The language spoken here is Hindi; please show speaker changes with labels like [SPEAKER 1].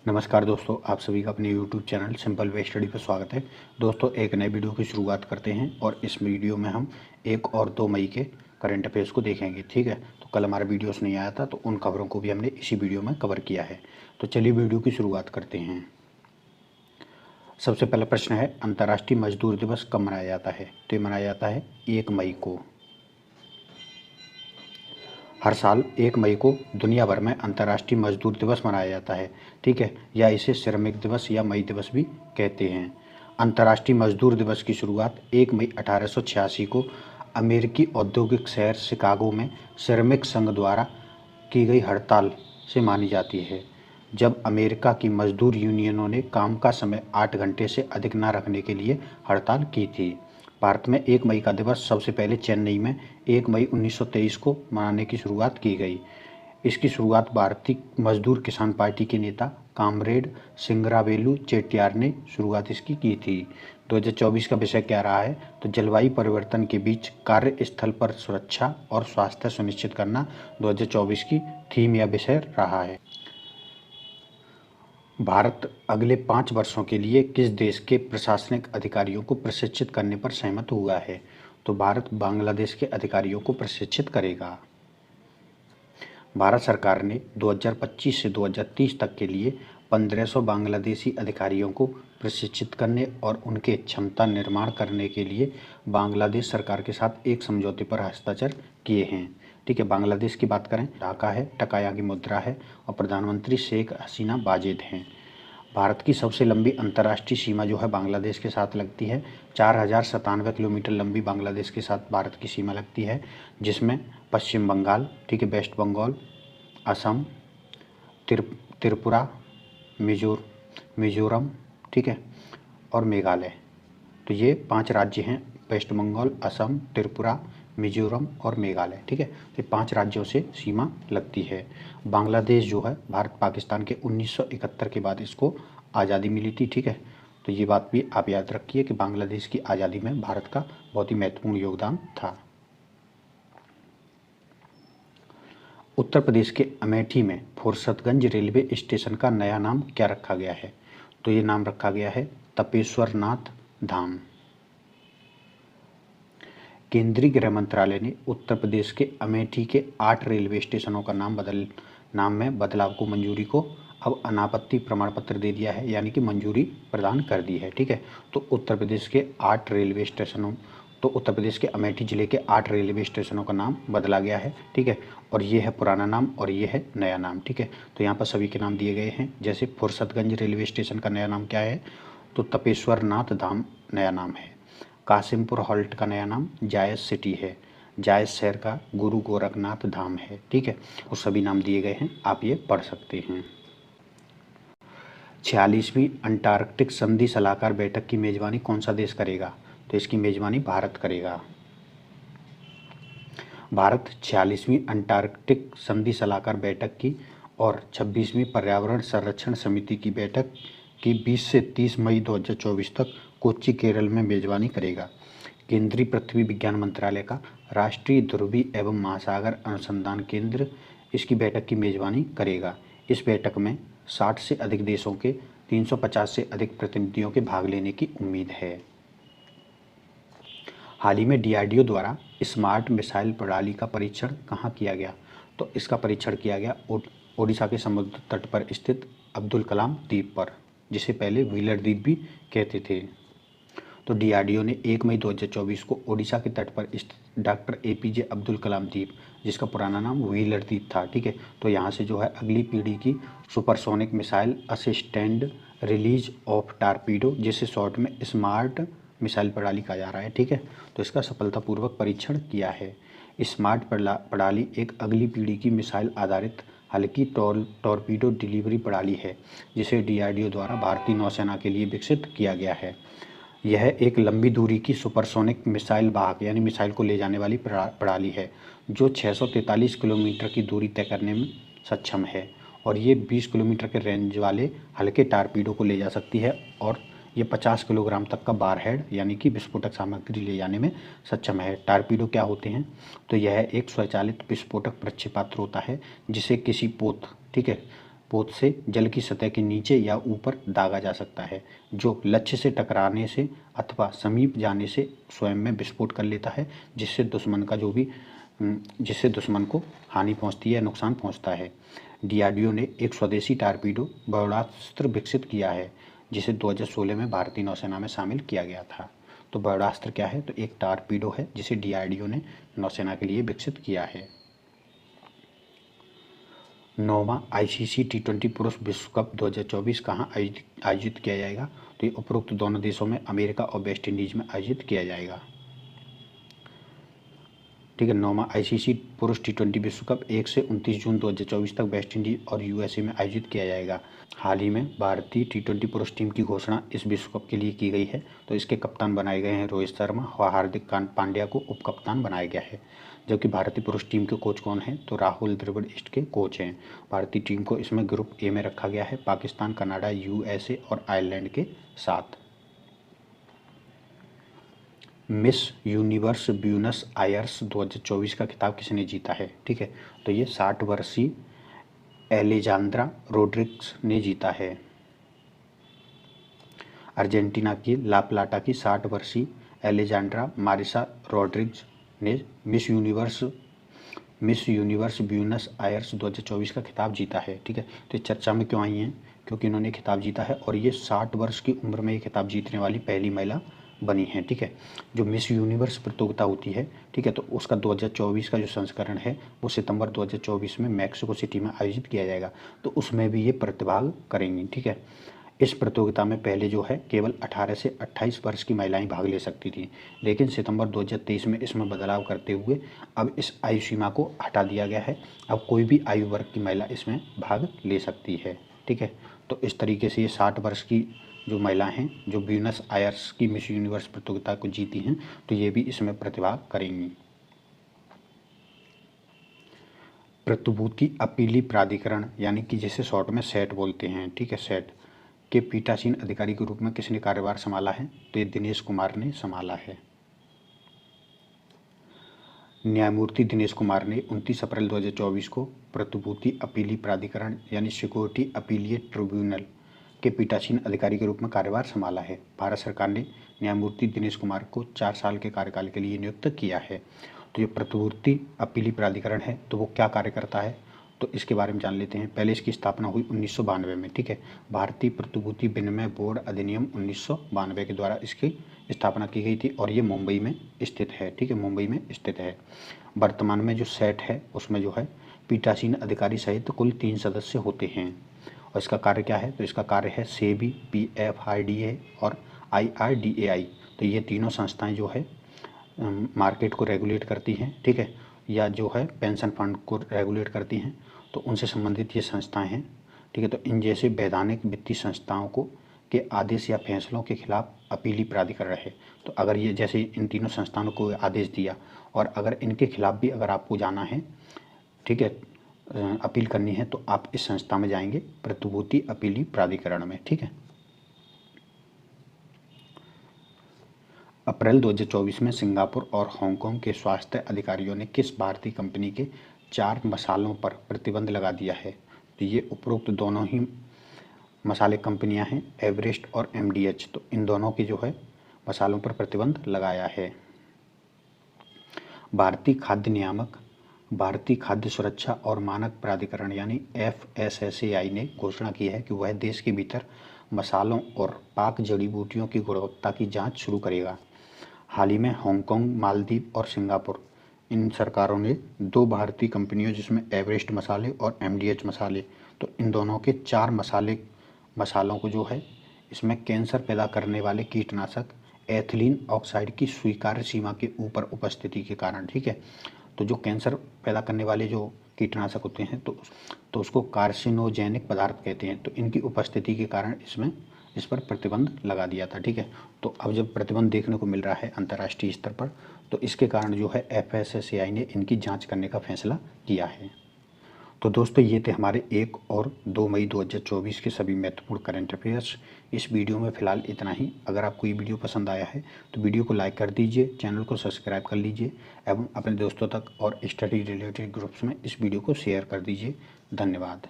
[SPEAKER 1] नमस्कार दोस्तों, आप सभी का अपने YouTube channel simple way study पर स्वागत है। दोस्तों, एक नए वीडियो की शुरुआत करते हैं और इस वीडियो में हम 1 और 2 मई के करंट अफेयर्स को देखेंगे। ठीक है, तो कल हमारा वीडियोस नहीं आया था, तो उन खबरों को भी हमने इसी वीडियो में कवर किया है। तो चलिए वीडियो की शुरुआत करते हैं। सबसे पहला प्रश्न है, अंतर्राष्ट्रीय मजदूर दिवस कब मनाया जाता है? तो ये मनाया जाता है 1 मई को। हर साल 1 मई को दुनिया भर में अंतर्राष्ट्रीय मजदूर दिवस मनाया जाता है। ठीक है, या इसे श्रमिक दिवस या मई दिवस भी कहते हैं। अंतर्राष्ट्रीय मजदूर दिवस की शुरुआत 1 मई 1886 को अमेरिकी औद्योगिक शहर शिकागो में श्रमिक संघ द्वारा की गई हड़ताल से मानी जाती है, जब अमेरिका की मजदूर यूनियनों ने काम का समय 8 घंटे से अधिक न रखने के लिए हड़ताल की थी। भारत में 1 मई का दिवस सबसे पहले चेन्नई में 1 मई 1923 को मनाने की शुरुआत की गई। इसकी शुरुआत भारतीय मजदूर किसान पार्टी के नेता कामरेड सिंगरावेलु चेट्टियार ने शुरुआत इसकी की थी। 2024 का विषय क्या रहा है? तो जलवायु परिवर्तन के बीच कार्यस्थल पर सुरक्षा और स्वास्थ्य सुनिश्चित करना 2024 की थीम या विषय रहा है। भारत अगले 5 वर्षों के लिए किस देश के प्रशासनिक अधिकारियों को प्रशिक्षित करने पर सहमत हुआ है? तो भारत बांग्लादेश के अधिकारियों को प्रशिक्षित करेगा। भारत सरकार ने 2025 से 2030 तक के लिए 1500 बांग्लादेशी अधिकारियों को प्रशिक्षित करने और उनके क्षमता निर्माण करने के लिए बांग्लादेश सरकार के साथ एक समझौते पर हस्ताक्षर किए हैं। ठीक है, बांग्लादेश की बात करें, ढाका है, टकाया की मुद्रा है और प्रधानमंत्री शेख हसीना वाजेद हैं। भारत की सबसे लंबी अंतर्राष्ट्रीय सीमा जो है बांग्लादेश के साथ लगती है। 4097 किलोमीटर लंबी बांग्लादेश के साथ भारत की सीमा लगती है, जिसमें पश्चिम बंगाल, ठीक है, वेस्ट बंगाल, असम, त्रिपुरा, मिजोरम, ठीक है, और मेघालय। तो ये 5 राज्य हैं, वेस्ट बंगाल, असम, त्रिपुरा, मिजोरम और मेघालय। ठीक है, ये 5 राज्यों से सीमा लगती है। बांग्लादेश जो है भारत पाकिस्तान के 1971 के बाद इसको आज़ादी मिली थी। ठीक है, तो ये बात भी आप याद रखिए कि बांग्लादेश की आज़ादी में भारत का बहुत ही महत्वपूर्ण योगदान था। उत्तर प्रदेश के अमेठी में फुरसतगंज रेलवे स्टेशन का नया नाम क्या रखा गया है? तो ये नाम रखा गया है तपेश्वर नाथ धाम। केंद्रीय गृह मंत्रालय ने उत्तर प्रदेश के अमेठी के 8 रेलवे स्टेशनों का नाम में बदलाव को मंजूरी को अब अनापत्ति प्रमाण पत्र दे दिया है, यानी कि मंजूरी प्रदान कर दी है। ठीक है, तो उत्तर प्रदेश के अमेठी जिले के 8 रेलवे स्टेशनों का नाम बदला गया है। ठीक है, और ये है पुराना नाम और ये है नया नाम। ठीक है, तो यहाँ पर सभी के नाम दिए गए हैं। जैसे फुरसतगंज रेलवे स्टेशन का नया नाम क्या है? तो तपेश्वर नाथ धाम नया नाम है। कासिमपुर हॉल्ट का नया नाम जायस सिटी है। जायस शहर का गुरु गोरखनाथ धाम है। ठीक है, वो सभी नाम दिए गए हैं, आप ये पढ़ सकते हैं। 46वीं अंटार्कटिक संधि सलाहकार बैठक की मेजबानी कौन सा देश करेगा? तो इसकी मेजबानी भारत करेगा। भारत 46वीं अंटार्कटिक संधि सलाहकार बैठक की और 26वीं पर्यावरण संरक्षण समिति की बैठक की 20 से 30 मई 2024 तक कोच्चि केरल में मेजबानी करेगा। केंद्रीय पृथ्वी विज्ञान मंत्रालय का राष्ट्रीय ध्रुवीय एवं महासागर अनुसंधान केंद्र इसकी बैठक की मेजबानी करेगा। इस बैठक में 60 से अधिक देशों के 350 से अधिक प्रतिनिधियों के भाग लेने की उम्मीद है। हाल ही में DRDO द्वारा स्मार्ट मिसाइल प्रणाली का परीक्षण कहाँ किया गया? तो इसका परीक्षण किया गया ओडिशा के समुद्र तट पर स्थित अब्दुल कलाम द्वीप पर, जिसे पहले व्हीलर द्वीप भी कहते थे। तो DRDO ने 1 मई 2024 को ओडिशा के तट पर स्थित डॉक्टर APJ अब्दुल कलाम द्वीप, जिसका पुराना नाम व्हीलर द्वीप था, ठीक है, तो यहाँ से जो है अगली पीढ़ी की supersonic missile assistant release of torpedo, जिसे शॉर्ट में स्मार्ट मिसाइल प्रणाली कहा जा रहा है। ठीक है, तो इसका सफलतापूर्वक परीक्षण किया है। स्मार्ट प्रणाली एक अगली पीढ़ी की मिसाइल आधारित हल्की टॉर्पीडो डिलीवरी प्रणाली है, जिसे DRDO द्वारा भारतीय नौसेना के लिए विकसित किया गया है। यह एक लंबी दूरी की सुपरसोनिक मिसाइल वाहक यानी मिसाइल को ले जाने वाली प्रणाली है, जो 643 किलोमीटर की दूरी तय करने में सक्षम है, और ये 20 किलोमीटर के रेंज वाले हल्के टारपीडो को ले जा सकती है, और ये 50 किलोग्राम तक का बारहेड यानी कि विस्फोटक सामग्री ले जाने में सक्षम है। टारपीडो क्या होते हैं? तो यह एक स्वचालित विस्फोटक प्रक्षेपास्त्र होता है, जिसे किसी पोत, ठीक है, पोत से जल की सतह के नीचे या ऊपर दागा जा सकता है, जो लक्ष्य से टकराने से अथवा समीप जाने से स्वयं में विस्फोट कर लेता है, जिससे दुश्मन को हानि पहुंचती है, नुकसान पहुंचता है। डीआरडीओ ने एक स्वदेशी टारपीडो बर्डास्त्र विकसित किया है, जिसे 2016 में भारतीय नौसेना में शामिल किया गया था। तो बर्डास्त्र क्या है? तो एक टारपीडो है जिसे डीआरडीओ ने नौसेना के लिए विकसित किया है। 9वां आईसीसी T20 पुरुष विश्व कप 2024 कहाँ आयोजित किया जाएगा? तो ये उपरोक्त दोनों देशों में, अमेरिका और वेस्ट इंडीज में आयोजित किया जाएगा। ठीक है। 9वां आईसीसी पुरुष T20 विश्व कप 1 से 29 जून 2024 तक वेस्ट इंडीज और यूएसए में आयोजित किया जाएगा। हाल ही में भारतीय T20 पुरुष टीम की घोषणा इस विश्व कप के लिए की गई है। तो इसके कप्तान बनाए गए हैं रोहित शर्मा और हार्दिक पांड्या को उप कप्तान बनाया गया है। जबकि भारतीय पुरुष टीम के कोच कौन हैं? तो राहुल द्रविड़ इसके कोच हैं। भारतीय टीम को इसमें ग्रुप ए में रखा गया है, पाकिस्तान, कनाडा, यूएसए और आयरलैंड के साथ। मिस यूनिवर्स ब्यूनस आयर्स 2024 का खिताब किसने जीता है? ठीक है, तो ये 60 वर्षीय एलेजांद्रा रोड्रिग्स ने जीता है। अर्जेंटीना की ला प्लाटा की 60 वर्षीय एलेजांड्रा मारिसा रोड्रिग्स ने मिस यूनिवर्स ब्यूनस आयर्स 2024 का खिताब जीता है। ठीक है, तो चर्चा में क्यों आई हैं? क्योंकि इन्होंने खिताब जीता है और ये 60 वर्ष की उम्र में ये खिताब जीतने वाली पहली महिला बनी है। ठीक है, जो मिस यूनिवर्स प्रतियोगिता होती है, ठीक है, तो उसका 2024 का जो संस्करण है वो सितंबर 2024 में मैक्सिको सिटी में आयोजित किया जाएगा। तो उसमें भी ये प्रतिभाग करेंगी। ठीक है, इस प्रतियोगिता में पहले जो है केवल 18 से 28 वर्ष की महिलाएं भाग ले सकती थी, लेकिन सितंबर 2023 में इसमें बदलाव करते हुए अब इस आयु सीमा को हटा दिया गया है। अब कोई भी आयु वर्ग की महिला इसमें भाग ले सकती है। ठीक है, तो इस तरीके से ये 60 वर्ष की जो महिला हैं जो ब्यूनस आयर्स की मिस यूनिवर्स प्रतियोगिता को जीती हैं, तो ये भी इसमें प्रतिभाग करेंगी। प्रतिभूति अपीली प्राधिकरण यानी कि जिसे शॉर्ट में सेट बोलते हैं, ठीक है, सेट के पीठासीन अधिकारी के रूप में किसने कार्यभार संभाला है? तो ये दिनेश कुमार ने संभाला है। न्यायमूर्ति दिनेश कुमार ने 29 अप्रैल 2024 को प्रतिभूति अपीली प्राधिकरण यानी सिक्योरिटी अपीलिएट ट्रिब्यूनल के पीठासीन अधिकारी के रूप में कार्यभार संभाला है। भारत सरकार ने न्यायमूर्ति दिनेश कुमार को 4 साल के कार्यकाल के लिए नियुक्त किया है। तो ये प्रतिभूति अपीली प्राधिकरण है, तो वो क्या कार्य करता है? तो इसके बारे में जान लेते हैं। पहले इसकी स्थापना हुई 1992 में। ठीक है, भारतीय प्रतिभूति विनिमय बोर्ड अधिनियम 1992 के द्वारा इसकी स्थापना की गई थी और ये मुंबई में स्थित है। ठीक है, मुंबई में स्थित है। वर्तमान में जो सेट है उसमें जो है पीठासीन अधिकारी सहित कुल 3 सदस्य होते हैं। और इसका कार्य क्या है? तो इसका कार्य है सेबी, PFIDA और IRDAI। तो ये तीनों संस्थाएं जो है मार्केट को रेगुलेट करती हैं। ठीक है, या जो है पेंशन फंड को रेगुलेट करती हैं, तो उनसे संबंधित ये संस्थाएं हैं। ठीक है, तो इन जैसे वैधानिक वित्तीय संस्थाओं को के आदेश या फैसलों के खिलाफ अपीली प्राधिकरण है। तो अगर ये जैसे इन तीनों संस्थानों को आदेश दिया और अगर इनके खिलाफ भी अगर आपको जाना है, ठीक है, अपील करनी है, तो आप इस संस्था में जाएंगे, प्रतिभूति अपीली प्राधिकरण में। ठीक है, अप्रैल 2024 में सिंगापुर और हांगकांग के स्वास्थ्य अधिकारियों ने किस भारतीय कंपनी के 4 मसालों पर प्रतिबंध लगा दिया है? तो ये उपरोक्त दोनों ही मसाले कंपनियां हैं, एवरेस्ट और MDH। तो इन दोनों के जो है मसालों पर प्रतिबंध लगाया है। भारतीय खाद्य नियामक, भारतीय खाद्य सुरक्षा और मानक प्राधिकरण यानी FSSAI ने घोषणा की है कि वह देश के भीतर मसालों और पाक जड़ी बूटियों की गुणवत्ता की जांच शुरू करेगा। हाल ही में हांगकांग, मालदीव और सिंगापुर इन सरकारों ने 2 भारतीय कंपनियों जिसमें एवरेस्ट मसाले और MDH मसाले, तो इन दोनों के 4 मसालों को जो है इसमें कैंसर पैदा करने वाले कीटनाशक एथिलीन ऑक्साइड की स्वीकार्य सीमा के ऊपर उपस्थिति के कारण, ठीक है, तो जो कैंसर पैदा करने वाले जो कीटनाशक होते हैं तो उसको कार्सिनोजेनिक पदार्थ कहते हैं। तो इनकी उपस्थिति के कारण इस पर प्रतिबंध लगा दिया था। ठीक है, तो अब जब प्रतिबंध देखने को मिल रहा है अंतर्राष्ट्रीय स्तर पर, तो इसके कारण जो है FSSAI ने इनकी जांच करने का फैसला किया है। तो दोस्तों ये थे हमारे 1 और 2 मई 2024 के सभी महत्वपूर्ण करंट अफेयर्स। इस वीडियो में फ़िलहाल इतना ही। अगर आपको ये वीडियो पसंद आया है तो वीडियो को लाइक कर दीजिए, चैनल को सब्सक्राइब कर लीजिए एवं अपने दोस्तों तक और स्टडी रिलेटेड ग्रुप्स में इस वीडियो को शेयर कर दीजिए। धन्यवाद।